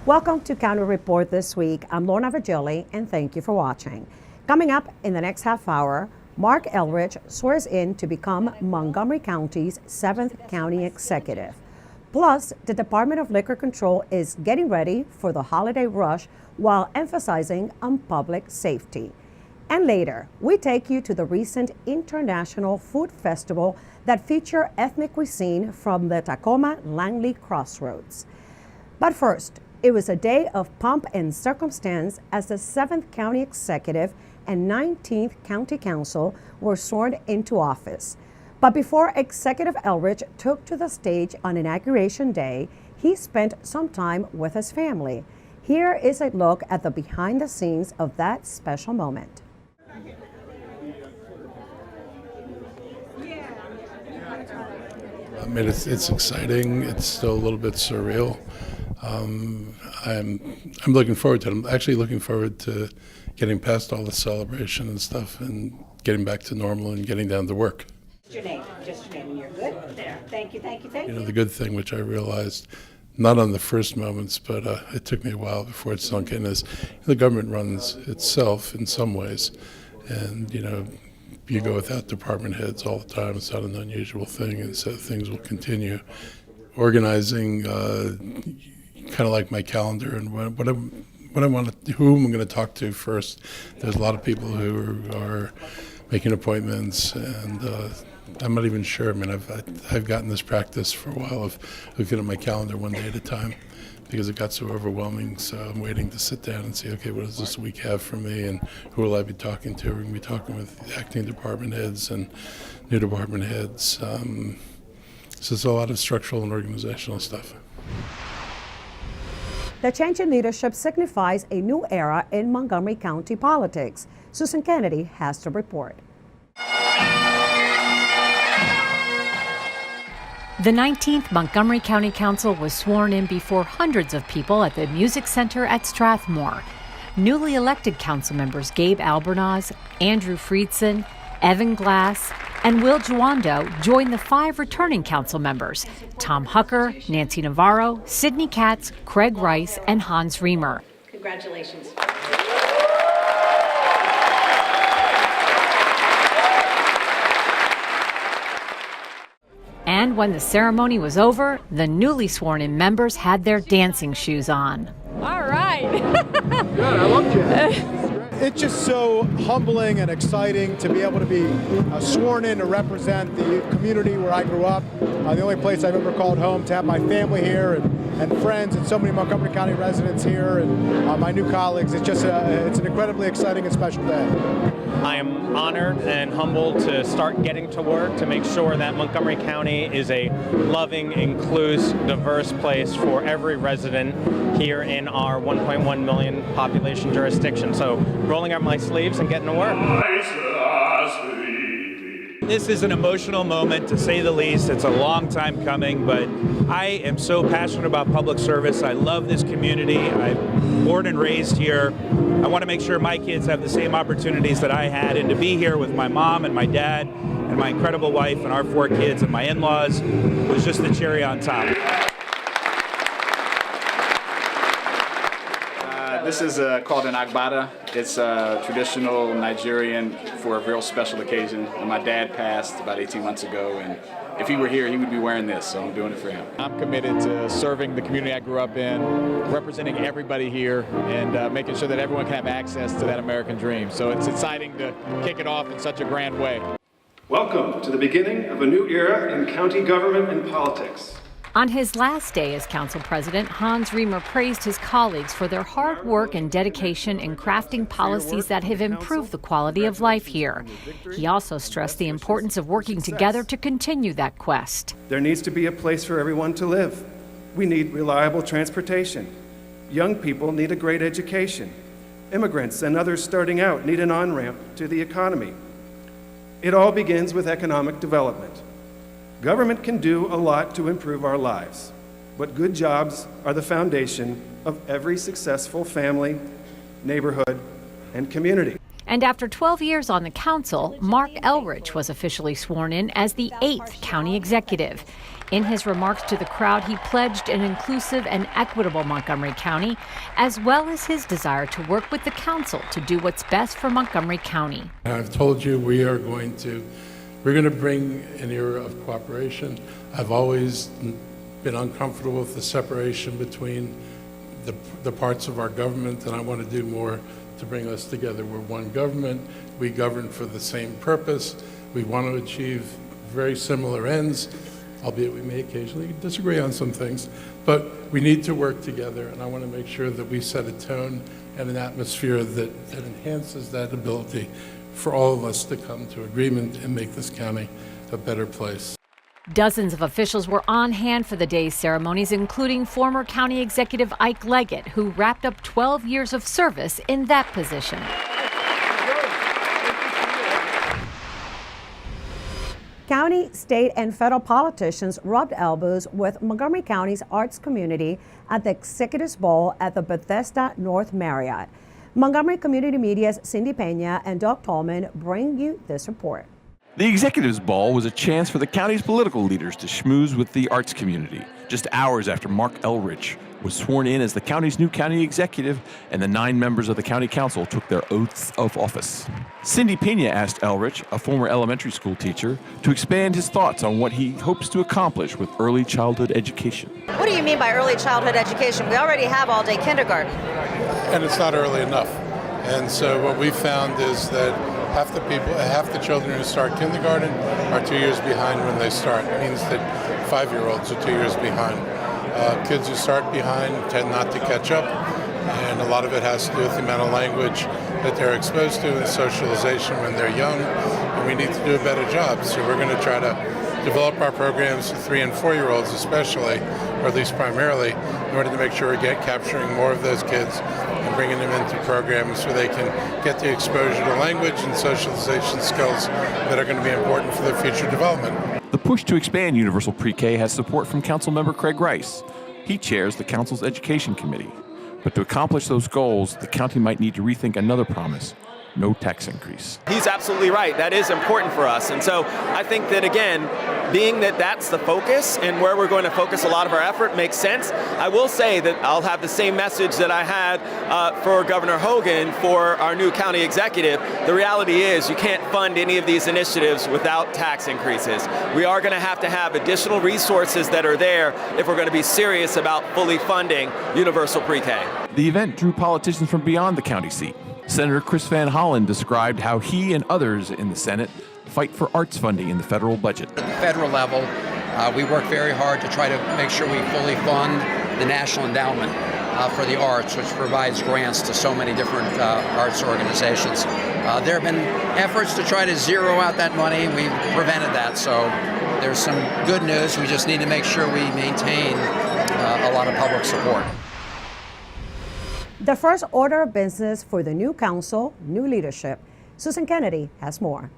Welcome to County Report this week. I'm Lorna Virgili, and thank you for watching. Coming up in the next half hour, Marc Elrich swears in to become Montgomery County's 7th county executive. Plus, the Department of Liquor Control is getting ready for the holiday rush while emphasizing on public safety. And later, we take you to the recent International Food Festival that featured ethnic cuisine from the Tacoma-Langley Crossroads. But first, it was a day of pomp and circumstance as the 7th County Executive and 19th County Council were sworn into office. But before Executive Elrich took to the stage on Inauguration Day, he spent some time with his family. Here is a look at the behind the scenes of that special moment. I mean, it's exciting. It's still a little bit surreal. I'm looking forward to it. I'm actually looking forward to getting past all the celebration and stuff and getting back to normal and getting down to work. Just your name, and you're good there. Thank you. You know, the good thing, which I realized, not on the first moments, but it took me a while before it sunk in, is the government runs itself in some ways. And, you know, you go without department heads all the time. It's not an unusual thing, and so things will continue. Organizing, kind of like my calendar and what I want to, who I'm going to talk to first. There's a lot of people who are making appointments, and I'm not even sure. I mean, I've gotten this practice for a while of looking at my calendar one day at a time because it got so overwhelming. So I'm waiting to sit down and see, okay, what does this week have for me, and who will I be talking to? We're going to be talking with acting department heads and new department heads. So it's a lot of structural and organizational stuff. The change in leadership signifies a new era in Montgomery County politics. Susan Kennedy has the report. The 19th Montgomery County Council was sworn in before hundreds of people at the Music Center at Strathmore. Newly elected council members Gabe Albornoz, Andrew Friedson, Evan Glass, and Will Juando joined the 5 returning council members: Tom Hucker, Nancy Navarro, Sidney Katz, Craig Rice, and Hans Riemer. Congratulations. And when the ceremony was over, the newly sworn-in members had their dancing shoes on. All right. Good, I love jazz. It's just so humbling and exciting to be able to be sworn in to represent the community where I grew up. The only place I've ever called home, to have my family here and friends and so many Montgomery County residents here and my new colleagues. It's just it's an incredibly exciting and special day. I am honored and humbled to start getting to work to make sure that Montgomery County is a loving, inclusive, diverse place for every resident here in our 1.1 million population jurisdiction. So rolling up my sleeves and getting to work. This is an emotional moment, to say the least. It's a long time coming, but I am so passionate about public service. I love this community. I'm born and raised here. I want to make sure my kids have the same opportunities that I had, and to be here with my mom and my dad and my incredible wife and our 4 kids and my in-laws was just the cherry on top. This is called an agbada. It's traditional Nigerian for a real special occasion. And my dad passed about 18 months ago, and if he were here, he would be wearing this, so I'm doing it for him. I'm committed to serving the community I grew up in, representing everybody here, and making sure that everyone can have access to that American dream. So it's exciting to kick it off in such a grand way. Welcome to the beginning of a new era in county government and politics. On his last day as council president, Hans Riemer praised his colleagues for their hard work and dedication in crafting policies that have improved the quality of life here. He also stressed the importance of working together to continue that quest. There needs to be a place for everyone to live. We need reliable transportation. Young people need a great education. Immigrants and others starting out need an on-ramp to the economy. It all begins with economic development. Government can do a lot to improve our lives, but good jobs are the foundation of every successful family, neighborhood, and community. And after 12 years on the council, Marc Elrich was officially sworn in as the 8th county executive. In his remarks to the crowd, he pledged an inclusive and equitable Montgomery County, as well as his desire to work with the council to do what's best for Montgomery County. I've told you we're going to bring an era of cooperation. I've always been uncomfortable with the separation between the parts of our government, and I want to do more to bring us together. We're one government. We govern for the same purpose. We want to achieve very similar ends, albeit we may occasionally disagree on some things, but we need to work together, and I want to make sure that we set a tone and an atmosphere that enhances that ability for all of us to come to agreement and make this county a better place. Dozens of officials were on hand for the day's ceremonies, including former County Executive Ike Leggett, who wrapped up 12 years of service in that position. County, state, and federal politicians rubbed elbows with Montgomery County's arts community at the Executives Ball at the Bethesda North Marriott. Montgomery Community Media's Cindy Pena and Doug Tallman bring you this report. The Executives Ball was a chance for the county's political leaders to schmooze with the arts community, just hours after Marc Elrich was sworn in as the county's new county executive and the 9 members of the county council took their oaths of office. Cindy Pena asked Elrich, a former elementary school teacher, to expand his thoughts on what he hopes to accomplish with early childhood education. What do you mean by early childhood education? We already have all-day kindergarten. And it's not early enough. And so what we found is that half the children who start kindergarten are 2 years behind when they start. It means that 5-year-olds are 2 years behind. Kids who start behind tend not to catch up, and a lot of it has to do with the amount of language that they're exposed to and socialization when they're young, and we need to do a better job. So we're going to try to develop our programs for 3- and 4-year-olds especially, or at least primarily, in order to make sure we're capturing more of those kids and bringing them into programs so they can get the exposure to language and socialization skills that are going to be important for their future development. The push to expand universal pre-K has support from Councilmember Craig Rice. He chairs the council's education committee. But to accomplish those goals, the county might need to rethink another promise: no tax increase. He's absolutely right. That is important for us. And so I think that, again, being that that's the focus and where we're going to focus a lot of our effort makes sense. I will say that I'll have the same message that I had for Governor Hogan for our new county executive. The reality is you can't fund any of these initiatives without tax increases. We are going to have additional resources that are there if we're going to be serious about fully funding universal pre-K. The event drew politicians from beyond the county seat. Senator Chris Van Hollen described how he and others in the Senate fight for arts funding in the federal budget. At the federal level, we work very hard to try to make sure we fully fund the National Endowment for the Arts, which provides grants to so many different arts organizations. There have been efforts to try to zero out that money. We've prevented that, so there's some good news. We just need to make sure we maintain a lot of public support. The first order of business for the new council, new leadership. Susan Kennedy has more.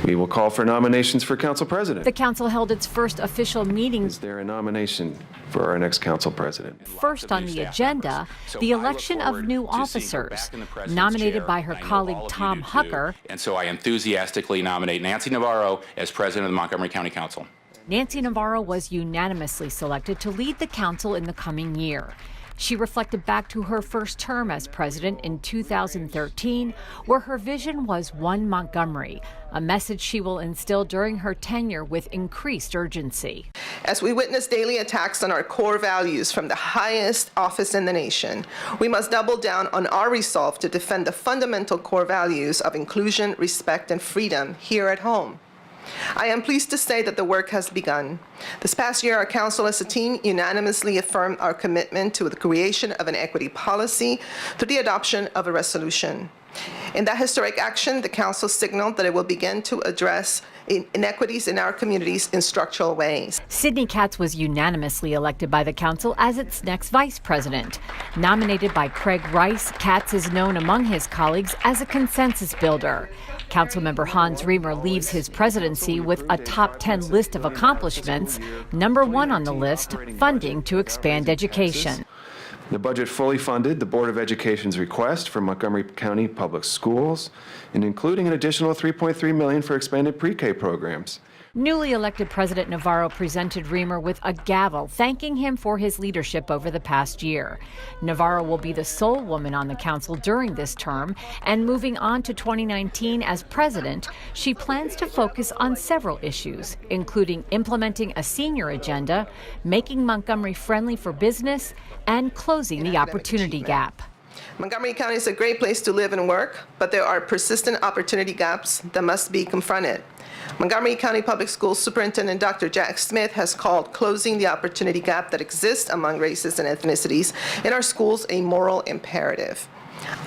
We will call for nominations for council president. The council held its first official meeting. Is there a nomination for our next council president? First on the agenda, the election of new officers, nominated by her colleague Tom Hucker. And so I enthusiastically nominate Nancy Navarro as president of the Montgomery County Council. Nancy Navarro was unanimously selected to lead the council in the coming year. She reflected back to her first term as president in 2013, where her vision was one Montgomery, a message she will instill during her tenure with increased urgency. As we witness daily attacks on our core values from the highest office in the nation, we must double down on our resolve to defend the fundamental core values of inclusion, respect, and freedom here at home. I am pleased to say that the work has begun. This past year, our council as a team unanimously affirmed our commitment to the creation of an equity policy through the adoption of a resolution. In that historic action, the council signaled that it will begin to address inequities in our communities in structural ways. Sidney Katz was unanimously elected by the council as its next vice president. Nominated by Craig Rice, Katz is known among his colleagues as a consensus builder. Councilmember Hans Riemer leaves his presidency with a top 10 list of accomplishments. Number 1 on the list, funding to expand education. The budget fully funded the Board of Education's request for Montgomery County Public Schools, and including an additional $3.3 million for expanded pre-K programs. Newly elected President Navarro presented Reamer with a gavel, thanking him for his leadership over the past year. Navarro will be the sole woman on the council during this term, and moving on to 2019 as president, she plans to focus on several issues, including implementing a senior agenda, making Montgomery friendly for business, and closing the opportunity gap. Montgomery County is a great place to live and work, but there are persistent opportunity gaps that must be confronted. Montgomery County Public Schools Superintendent Dr. Jack Smith has called closing the opportunity gap that exists among races and ethnicities in our schools a moral imperative.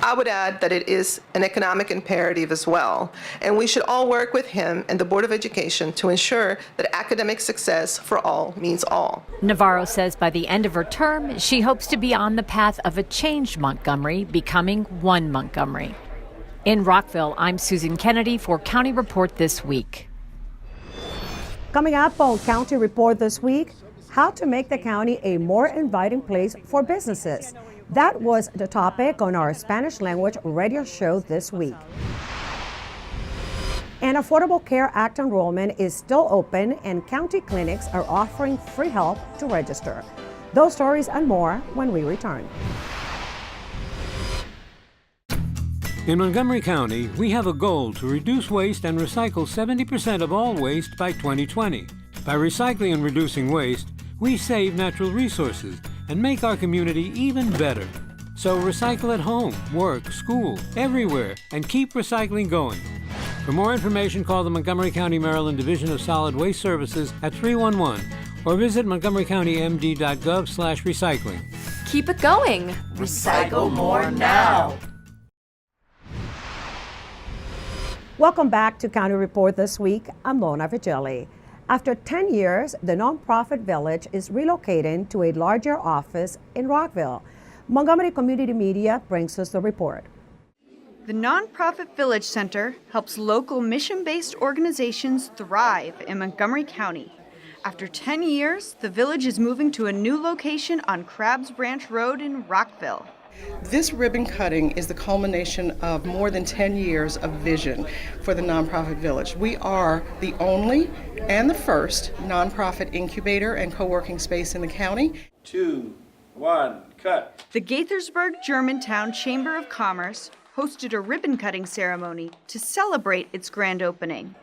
I would add that it is an economic imperative as well, and we should all work with him and the Board of Education to ensure that academic success for all means all. Navarro says by the end of her term, she hopes to be on the path of a changed Montgomery, becoming one Montgomery. In Rockville, I'm Susan Kennedy for County Report This Week. Coming up on County Report this week, how to make the county a more inviting place for businesses. That was the topic on our Spanish language radio show this week. An Affordable Care Act enrollment is still open and county clinics are offering free help to register. Those stories and more when we return. In Montgomery County, we have a goal to reduce waste and recycle 70% of all waste by 2020. By recycling and reducing waste, we save natural resources and make our community even better. So recycle at home, work, school, everywhere, and keep recycling going. For more information, call the Montgomery County, Maryland Division of Solid Waste Services at 311 or visit montgomerycountymd.gov/recycling. Keep it going. Recycle more now. Welcome back to County Report This Week. I'm Lorna Virgili. After 10 years, the nonprofit village is relocating to a larger office in Rockville. Montgomery Community Media brings us the report. The Nonprofit Village Center helps local mission-based organizations thrive in Montgomery County. After 10 years, the village is moving to a new location on Crabs Branch Road in Rockville. This ribbon cutting is the culmination of more than 10 years of vision for the nonprofit village. We are the only and the first nonprofit incubator and co-working space in the county. 2, 1, cut. The Gaithersburg Germantown Chamber of Commerce hosted a ribbon cutting ceremony to celebrate its grand opening.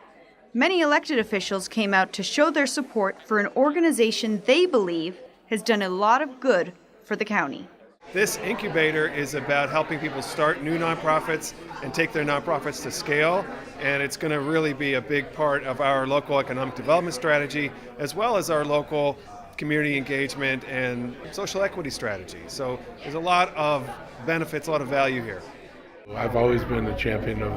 Many elected officials came out to show their support for an organization they believe has done a lot of good for the county. This incubator is about helping people start new nonprofits and take their nonprofits to scale, and it's going to really be a big part of our local economic development strategy, as well as our local community engagement and social equity strategy. So there's a lot of benefits, a lot of value here. I've always been a champion of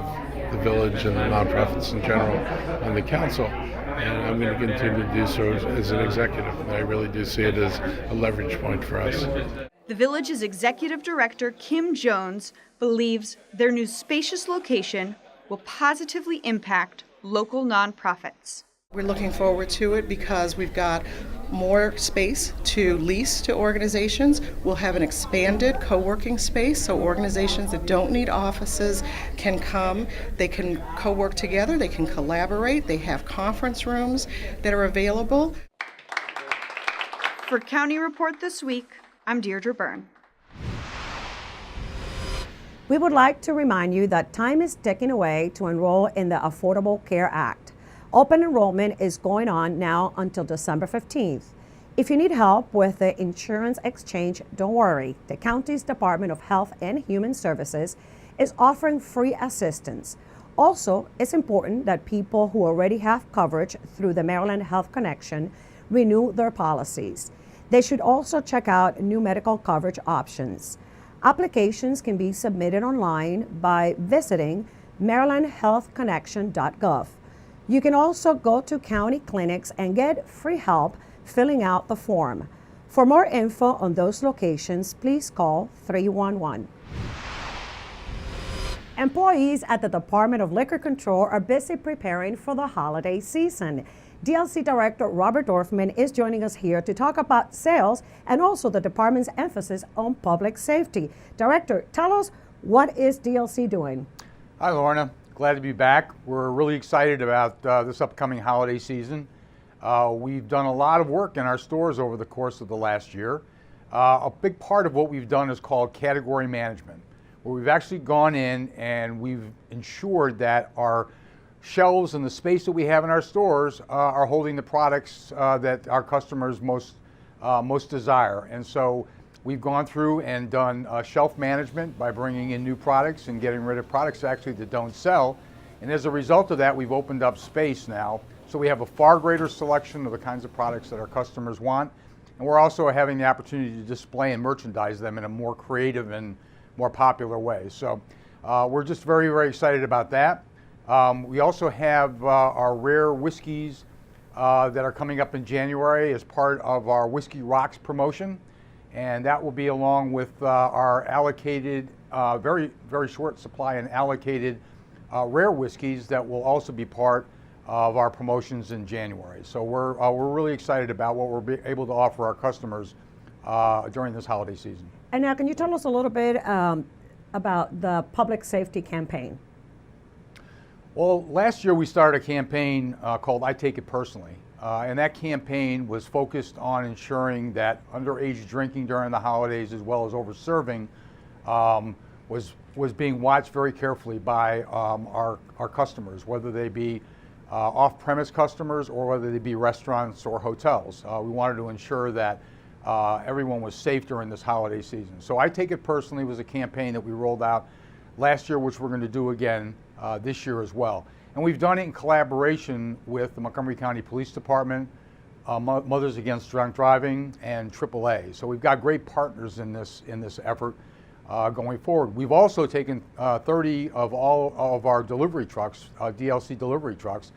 the village and the nonprofits in general on the council, and I'm going to continue to do so as an executive. I really do see it as a leverage point for us. The village's executive director, Kim Jones, believes their new spacious location will positively impact local nonprofits. We're looking forward to it because we've got more space to lease to organizations. We'll have an expanded co-working space, so organizations that don't need offices can come. They can co-work together, they can collaborate, they have conference rooms that are available. For County Report This Week, I'm Deirdre Byrne. We would like to remind you that time is ticking away to enroll in the Affordable Care Act. Open enrollment is going on now until December 15th. If you need help with the insurance exchange, don't worry. The county's Department of Health and Human Services is offering free assistance. Also, it's important that people who already have coverage through the Maryland Health Connection renew their policies. They should also check out new medical coverage options. Applications can be submitted online by visiting marylandhealthconnection.gov. You can also go to county clinics and get free help filling out the form. For more info on those locations, please call 311. Employees at the Department of Liquor Control are busy preparing for the holiday season. DLC Director Robert Dorfman is joining us here to talk about sales and also the department's emphasis on public safety. Director, tell us, what is DLC doing? Hi, Lorna. Glad to be back. We're really excited about this upcoming holiday season. We've done a lot of work in our stores over the course of the last year. A big part of what we've done is called category management, where we've actually gone in and we've ensured that our shelves and the space that we have in our stores are holding the products that our customers most desire. And so we've gone through and done shelf management by bringing in new products and getting rid of products actually that don't sell. And as a result of that, we've opened up space now. So we have a far greater selection of the kinds of products that our customers want. And we're also having the opportunity to display and merchandise them in a more creative and more popular way. So we're just very, very excited about that. We also have our rare whiskeys that are coming up in January as part of our Whiskey Rocks promotion. And that will be along with our allocated, very, very short supply and allocated rare whiskeys that will also be part of our promotions in January. So we're really excited about what we're able to offer our customers during this holiday season. And now, can you tell us a little bit about the public safety campaign? Well, last year we started a campaign called I Take It Personally. And that campaign was focused on ensuring that underage drinking during the holidays as well as over-serving was being watched very carefully by our customers, whether they be off-premise customers or whether they be restaurants or hotels. We wanted to ensure that everyone was safe during this holiday season. So I Take It Personally was a campaign that we rolled out last year, which we're going to do again this year as well. And we've done it in collaboration with the Montgomery County Police Department, Mothers Against Drunk Driving, and AAA. So we've got great partners in this effort going forward. We've also taken 30 of all of our delivery trucks, DLC delivery trucks,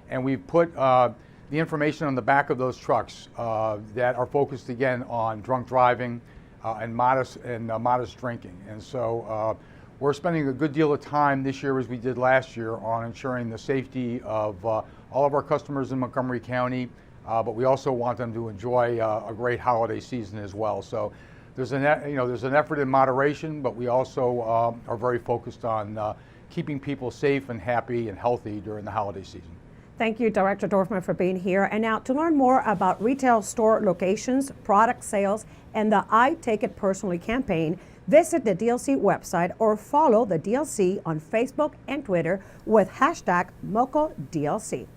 and we've put the information on the back of those trucks that are focused again on drunk driving and modest drinking. And so we're spending a good deal of time this year, as we did last year, on ensuring the safety of all of our customers in Montgomery County, but we also want them to enjoy a great holiday season as well. So there's an effort in moderation, but we also are very focused on keeping people safe and happy and healthy during the holiday season. Thank you, Director Dorfman, for being here. And now, to learn more about retail store locations, product sales, and the I Take It Personally campaign, visit the DLC website or follow the DLC on Facebook and Twitter with #MocoDLC.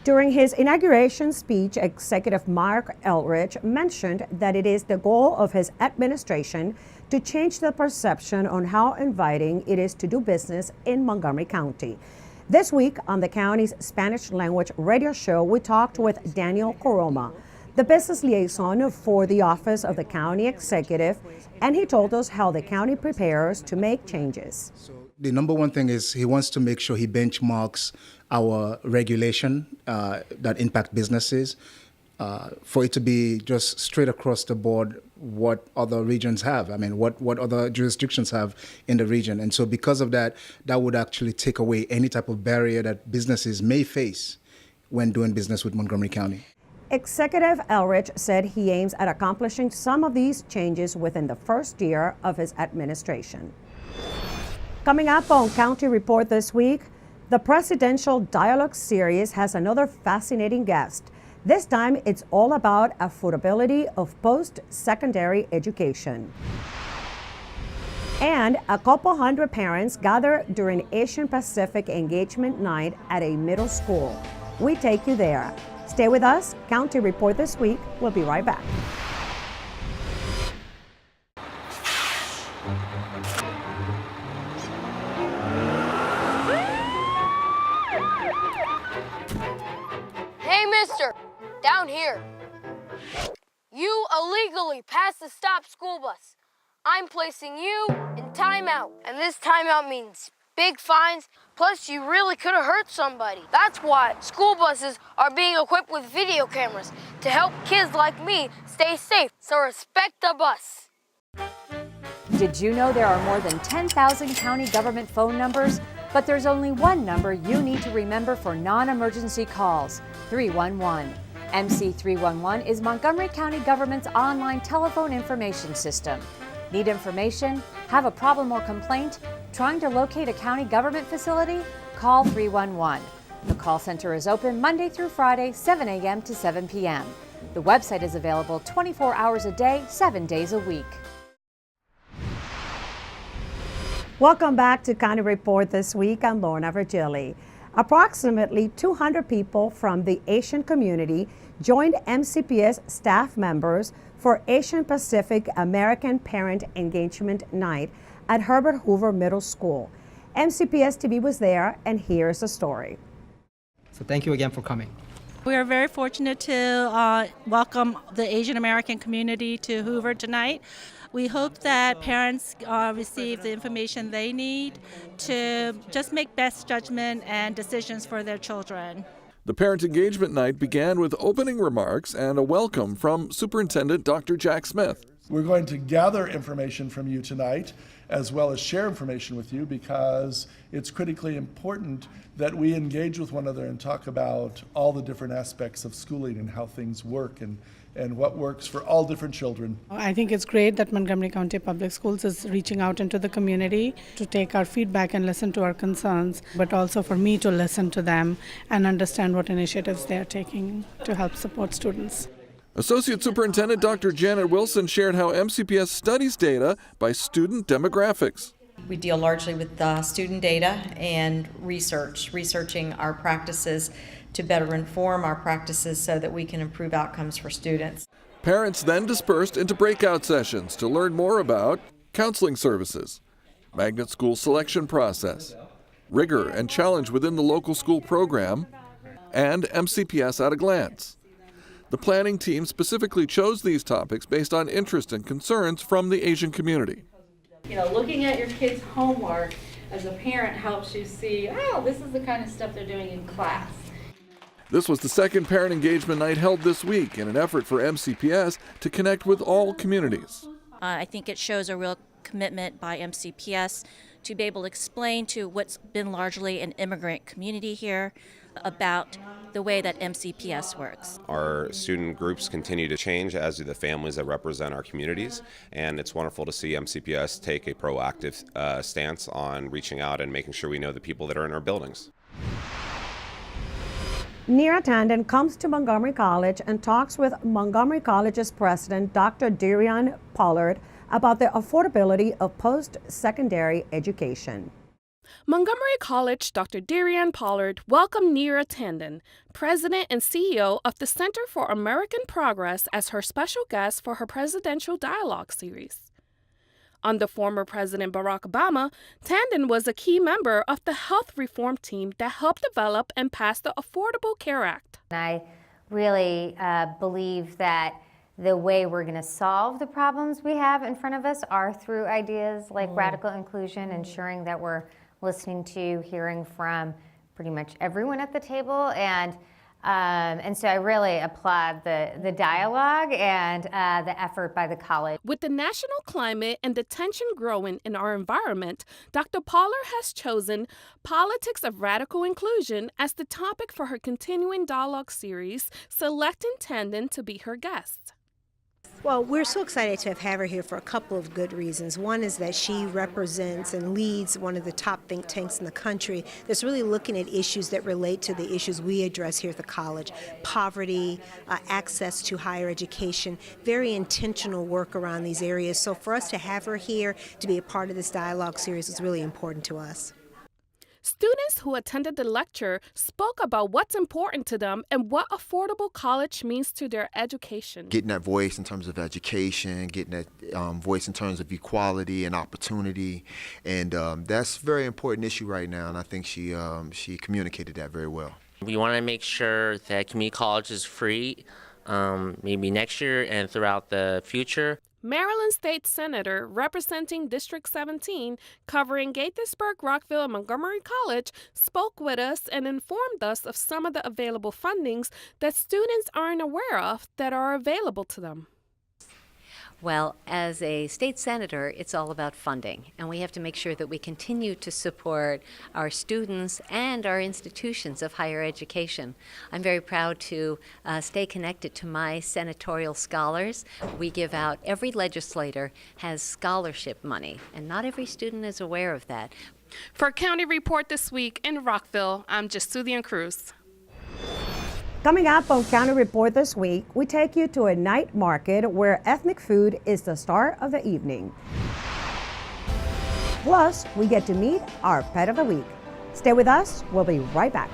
During his inauguration speech, Executive Marc Elrich mentioned that it is the goal of his administration to change the perception on how inviting it is to do business in Montgomery County. This week on the county's Spanish language radio show, we talked with Daniel Coroma, the business liaison for the Office of the County Executive, and he told us how the county prepares to make changes. So the number one thing is he wants to make sure he benchmarks our regulation that impact businesses for it to be just straight across the board what other regions have. I mean, what other jurisdictions have in the region. And so because of that, that would actually take away any type of barrier that businesses may face when doing business with Montgomery County. Executive Elrich said he aims at accomplishing some of these changes within the first year of his administration. Coming up on County Report this week, the Presidential Dialogue Series has another fascinating guest. This time, it's all about affordability of post-secondary education. And a couple hundred parents gather during Asian Pacific Engagement Night at a middle school. We take you there. Stay with us. County Report this week. We'll be right back. Hey, mister, down here. You illegally passed the stop school bus. I'm placing you in timeout, and this timeout means big fines, plus you really could have hurt somebody. That's why school buses are being equipped with video cameras to help kids like me stay safe, so respect the bus. Did you know there are more than 10,000 county government phone numbers? But there's only one number you need to remember for non-emergency calls, 311. MC 311 is Montgomery County government's online telephone information system. Need information? Have a problem or complaint? Trying to locate a county government facility? Call 311. The call center is open Monday through Friday, 7 a.m. to 7 p.m. The website is available 24 hours a day, 7 days a week. Welcome back to County Report This Week. I'm Lorna Virgili. Approximately 200 people from the Asian community joined MCPS staff members for Asian Pacific American Parent Engagement Night at Herbert Hoover Middle School. MCPS TV was there, and here's the story. So thank you again for coming. We are very fortunate to welcome the Asian American community to Hoover tonight. We hope that parents receive the information they need to just make best judgment and decisions for their children. The Parent Engagement Night began with opening remarks and a welcome from Superintendent Dr. Jack Smith. We're going to gather information from you tonight, as well as share information with you, because it's critically important that we engage with one another and talk about all the different aspects of schooling and how things work and what works for all different children. I think it's great that Montgomery County Public Schools is reaching out into the community to take our feedback and listen to our concerns, but also for me to listen to them and understand what initiatives they are taking to help support students. Associate Superintendent Dr. Janet Wilson shared how MCPS studies data by student demographics. We deal largely with student data and researching our practices to better inform our practices so that we can improve outcomes for students. Parents then dispersed into breakout sessions to learn more about counseling services, magnet school selection process, rigor and challenge within the local school program, and MCPS at a glance. The planning team specifically chose these topics based on interest and concerns from the Asian community. Looking at your kids' homework as a parent helps you see, oh, this is the kind of stuff they're doing in class. This was the second Parent Engagement Night held this week in an effort for MCPS to connect with all communities. I think it shows a real commitment by MCPS to be able to explain to what's been largely an immigrant community here about the way that MCPS works. Our student groups continue to change, as do the families that represent our communities, and it's wonderful to see MCPS take a proactive stance on reaching out and making sure we know the people that are in our buildings. Neera Tandon comes to Montgomery College and talks with Montgomery College's president, Dr. Darian Pollard, about the affordability of post-secondary education. Montgomery College Dr. Darian Pollard welcomed Neera Tandon, President and CEO of the Center for American Progress, as her special guest for her Presidential Dialogue series. Under former President Barack Obama, Tandon was a key member of the health reform team that helped develop and pass the Affordable Care Act. I really believe that the way we're going to solve the problems we have in front of us are through ideas like radical inclusion, ensuring that we're listening to, hearing from pretty much everyone at the table, and so I really applaud the dialogue and the effort by the college. With the national climate and the tension growing in our environment, Dr. Pollard has chosen Politics of Radical Inclusion as the topic for her continuing dialogue series, selecting Tandon to be her guest. Well, we're so excited to have her here for a couple of good reasons. One is that she represents and leads one of the top think tanks in the country that's really looking at issues that relate to the issues we address here at the college. Poverty, access to higher education, very intentional work around these areas. So for us to have her here to be a part of this dialogue series is really important to us. Students who attended the lecture spoke about what's important to them and what affordable college means to their education. Getting that voice in terms of education, getting that voice in terms of equality and opportunity, and that's a very important issue right now, and I think she communicated that very well. We want to make sure that community college is free, maybe next year and throughout the future. Maryland State Senator representing District 17, covering Gaithersburg, Rockville, and Montgomery College, spoke with us and informed us of some of the available fundings that students aren't aware of that are available to them. Well, as a state senator, it's all about funding, and we have to make sure that we continue to support our students and our institutions of higher education. I'm very proud to stay connected to my senatorial scholars. We give out, every legislator has scholarship money, and not every student is aware of that. For County Report this week in Rockville, I'm Jesudian Cruz. Coming up on County Report this week, we take you to a night market where ethnic food is the star of the evening. Plus, we get to meet our pet of the week. Stay with us, we'll be right back.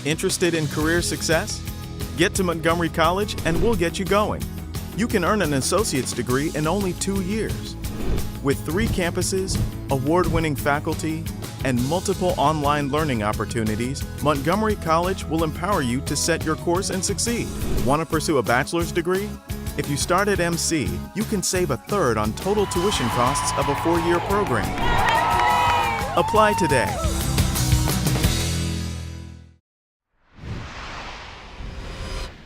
Interested in career success? Get to Montgomery College and we'll get you going. You can earn an associate's degree in only 2 years. With 3 campuses, award-winning faculty, and multiple online learning opportunities, Montgomery College will empower you to set your course and succeed. Want to pursue a bachelor's degree? If you start at MC, you can save 1/3 on total tuition costs of a 4-year program. Apply today.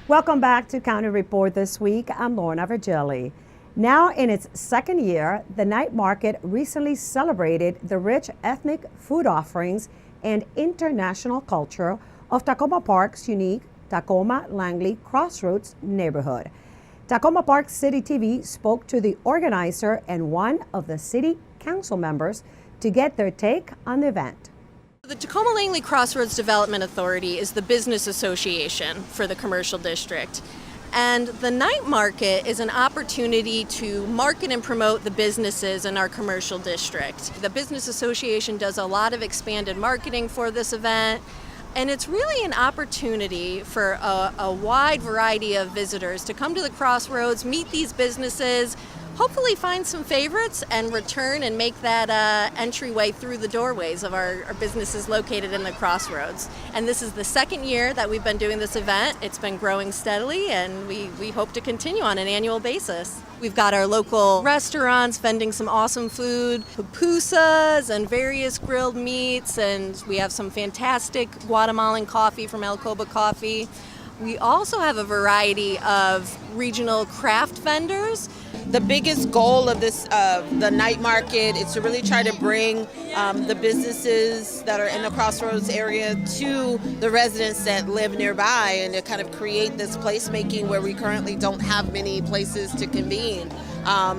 Welcome back to County Report this week. I'm Lorna Virgili. Now in its 2nd year, the night market recently celebrated the rich ethnic food offerings and international culture of Tacoma Park's unique Tacoma-Langley Crossroads neighborhood. Tacoma Park City TV spoke to the organizer and one of the city council members to get their take on the event. The Tacoma-Langley Crossroads Development Authority is the business association for the commercial district. And the night market is an opportunity to market and promote the businesses in our commercial district. The Business Association does a lot of expanded marketing for this event, and it's really an opportunity for a wide variety of visitors to come to the Crossroads, meet these businesses, hopefully find some favorites and return and make that entryway through the doorways of our businesses located in the Crossroads. And this is the 2nd year that we've been doing this event. It's been growing steadily, and we hope to continue on an annual basis. We've got our local restaurants vending some awesome food, pupusas and various grilled meats, and we have some fantastic Guatemalan coffee from El Coba Coffee. We also have a variety of regional craft vendors. The biggest goal of this, the night market, is to really try to bring the businesses that are in the Crossroads area to the residents that live nearby, and to kind of create this placemaking where we currently don't have many places to convene.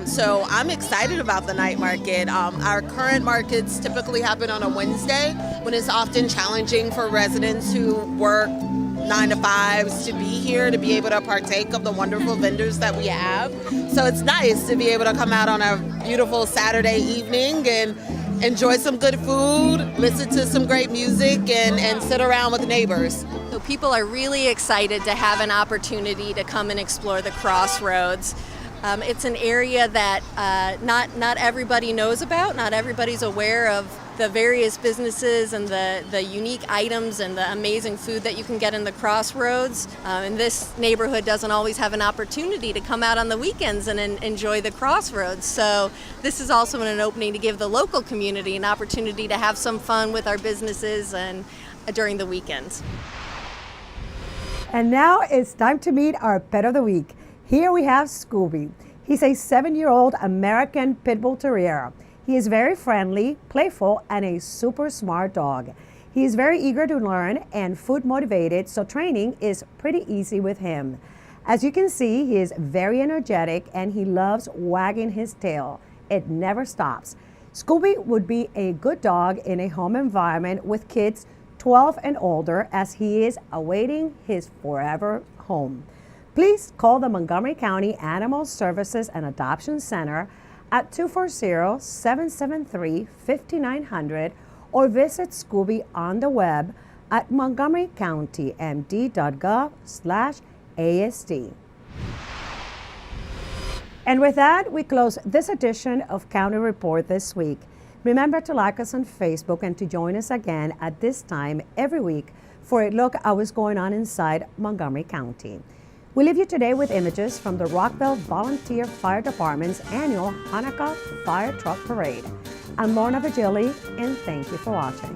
So I'm excited about the night market. Our current markets typically happen on a Wednesday, when it's often challenging for residents who work 9 to 5s to be here, to be able to partake of the wonderful vendors that we have. So it's nice to be able to come out on a beautiful Saturday evening and enjoy some good food, listen to some great music, and sit around with neighbors. So people are really excited to have an opportunity to come and explore the Crossroads. It's an area that not everybody knows about, not everybody's aware of the various businesses and the unique items and the amazing food that you can get in the Crossroads. And this neighborhood doesn't always have an opportunity to come out on the weekends and enjoy the Crossroads. So this is also an opening to give the local community an opportunity to have some fun with our businesses and during the weekends. And now it's time to meet our pet of the week. Here we have Scooby. He's a 7-year-old American Pit Bull Terrier. He is very friendly, playful, and a super smart dog. He is very eager to learn and food motivated, so training is pretty easy with him. As you can see, he is very energetic and he loves wagging his tail. It never stops. Scooby would be a good dog in a home environment with kids 12 and older, as he is awaiting his forever home. Please call the Montgomery County Animal Services and Adoption Center at 240-773-5900 or visit Scooby on the web at montgomerycountymd.gov/ASD. And with that, we close this edition of County Report this week. Remember to like us on Facebook and to join us again at this time every week for a look at what's going on inside Montgomery County. We leave you today with images from the Rockville Volunteer Fire Department's annual Hanukkah Fire Truck Parade. I'm Lorna Virgili, and thank you for watching.